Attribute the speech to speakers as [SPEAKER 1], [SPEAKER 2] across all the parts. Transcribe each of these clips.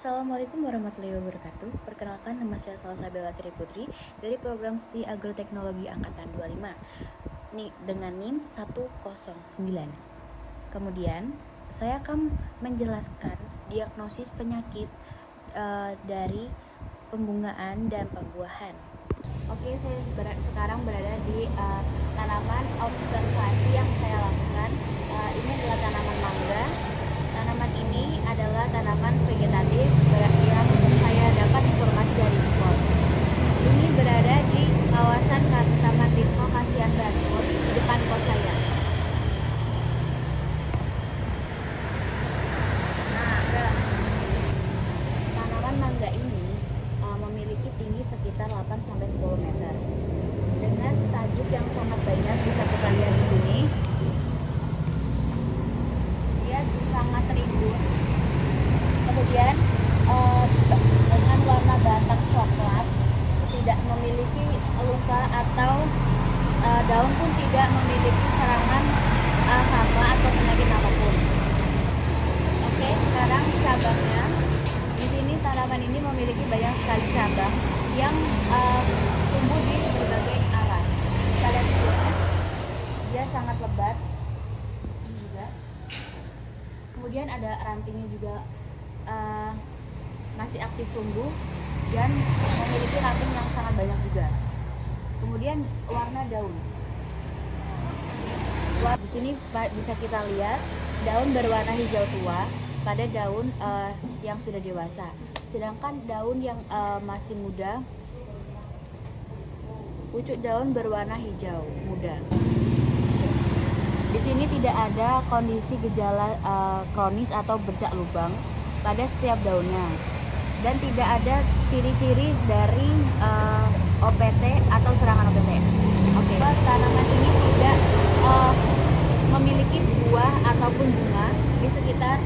[SPEAKER 1] Assalamualaikum warahmatullahi wabarakatuh. Perkenalkan, nama saya Salsabella Tri Putri dari program studi Agroteknologi Angkatan 25 dengan NIM 109. Kemudian, saya akan menjelaskan diagnosis penyakit dari pembungaan dan pembuahan. Oke, saya sekarang berada di tanaman observasi yang saya lakukan. Ini adalah tanaman mangga. Tanaman ini adalah tanaman vegetatif yang saya dapat informasi dari Google. Ini berada di kawasan Taman Ritmo Kasihan Bantul, di depan kos saya. Tanaman mangga ini memiliki tinggi sekitar 8-10 meter. Dengan tajuk yang sangat banyak, bisa kita lihat di sini. Dia sangat rimbun. Kemudian dengan warna batang coklat, tidak memiliki luka atau daun pun tidak memiliki serangan hama atau penyakit apapun. Oke, sekarang cabangnya. Di sini tanaman ini memiliki banyak sekali cabang yang tumbuh di berbagai arah. Kita lihat di sini, dia sangat lebat. Ini juga. Kemudian ada rantingnya juga masih aktif tumbuh dan memiliki ranting yang sangat banyak juga. Kemudian warna daun. Di sini bisa kita lihat daun berwarna hijau tua pada daun yang sudah dewasa. Sedangkan daun yang masih muda, pucuk daun berwarna hijau muda. Di sini tidak ada kondisi gejala kronis atau bercak lubang pada setiap daunnya, dan tidak ada ciri-ciri dari OPT atau serangan OPT. Oke. Tanaman ini tidak memiliki buah ataupun bunga di sekitar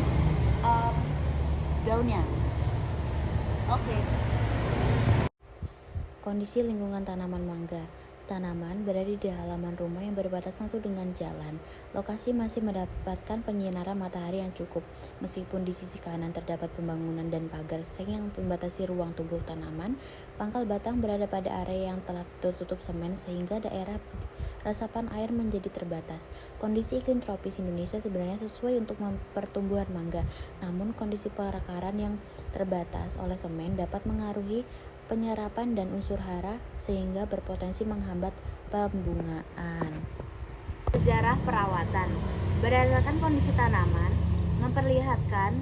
[SPEAKER 1] daunnya. Oke. Kondisi lingkungan tanaman mangga. Tanaman berada di halaman rumah yang berbatasan langsung dengan jalan. Lokasi masih mendapatkan penyinaran matahari yang cukup, meskipun di sisi kanan terdapat pembangunan dan pagar seng yang membatasi ruang tumbuh tanaman. Pangkal batang berada pada area yang telah tertutup semen sehingga daerah resapan air menjadi terbatas. Kondisi iklim tropis Indonesia sebenarnya sesuai untuk pertumbuhan mangga, namun kondisi perakaran yang terbatas oleh semen dapat mengaruhi penyerapan dan unsur hara sehingga berpotensi menghambat pembungaan. Sejarah perawatan. Berdasarkan kondisi tanaman memperlihatkan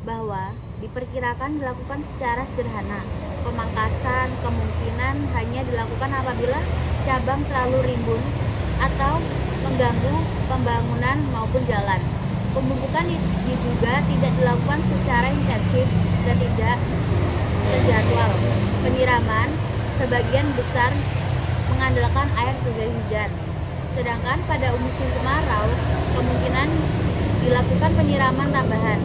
[SPEAKER 1] bahwa diperkirakan dilakukan secara sederhana. Pemangkasan kemungkinan hanya dilakukan apabila cabang terlalu rimbun atau mengganggu pembangunan maupun jalan. Pemupukan juga tidak dilakukan secara intensif dan tidak terjadwal. Penyiraman sebagian besar mengandalkan air dari hujan. Sedangkan pada musim kemarau kemungkinan dilakukan penyiraman tambahan.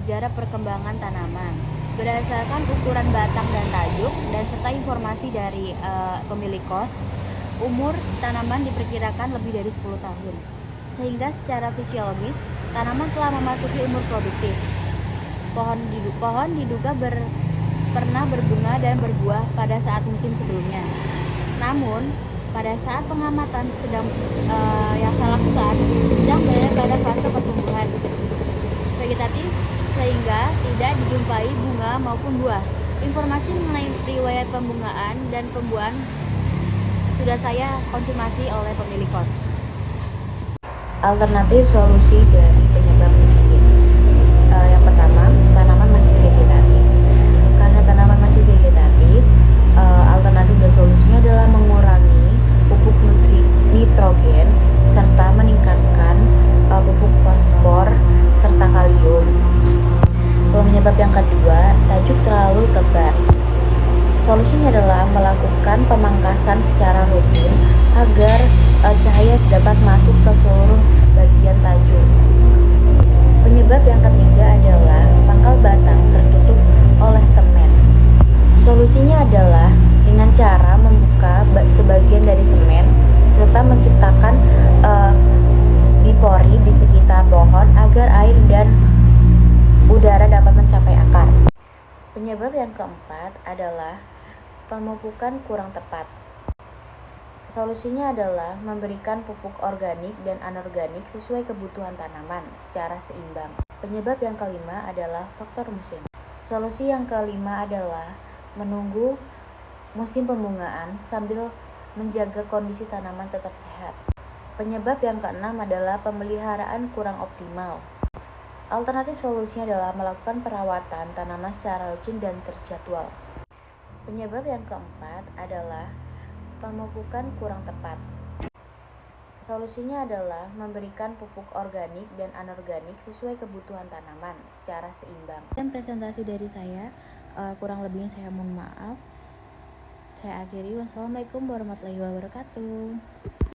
[SPEAKER 1] Sejarah perkembangan tanaman. Berdasarkan ukuran batang dan tajuk dan serta informasi dari pemilik kos, umur tanaman diperkirakan lebih dari 10 tahun. Sehingga secara fisiologis tanaman telah memasuki umur produktif. Pohon diduga pernah berbunga dan berbuah pada saat musim sebelumnya. Namun, pada saat pengamatan yang saya lakukan sedang berada pada fase pertumbuhan vegetatif sehingga tidak dijumpai bunga maupun buah. Informasi mengenai riwayat pembungaan dan pembuahan sudah saya konfirmasi oleh pemilik kos. Alternatif solusi dari penyebab penyakit. Yang pertama, tanaman masih vegetatif. Karena tanaman masih vegetatif, alternatif dan solusinya adalah mengurangi pupuk nitrogen serta meningkatkan pupuk fosfor serta kalium. Penyebab yang kedua, tajuk terlalu tebal. Solusinya adalah melakukan pemangkasan secara rutin agar cahaya dapat masuk ke seluruh bagian tajuk. Penyebab yang ketiga adalah pangkal batang tertutup oleh semen. Solusinya adalah dengan cara membuka sebagian dari semen serta menciptakan bipori di sekitar pohon agar air dan udara dapat mencapai akar. Penyebab yang keempat adalah pemupukan kurang tepat. Solusinya adalah memberikan pupuk organik dan anorganik sesuai kebutuhan tanaman secara seimbang. Penyebab yang kelima adalah faktor musim. Solusi yang kelima adalah menunggu musim pembungaan sambil menjaga kondisi tanaman tetap sehat. Penyebab yang keenam adalah pemeliharaan kurang optimal. Alternatif solusinya adalah melakukan perawatan tanaman secara rutin dan terjadwal. Penyebab yang keempat adalah pemupukan kurang tepat. Solusinya adalah memberikan pupuk organik dan anorganik sesuai kebutuhan tanaman secara seimbang. Dan presentasi dari saya, kurang lebihnya saya mohon maaf. Saya akhiri. Wassalamualaikum warahmatullahi wabarakatuh.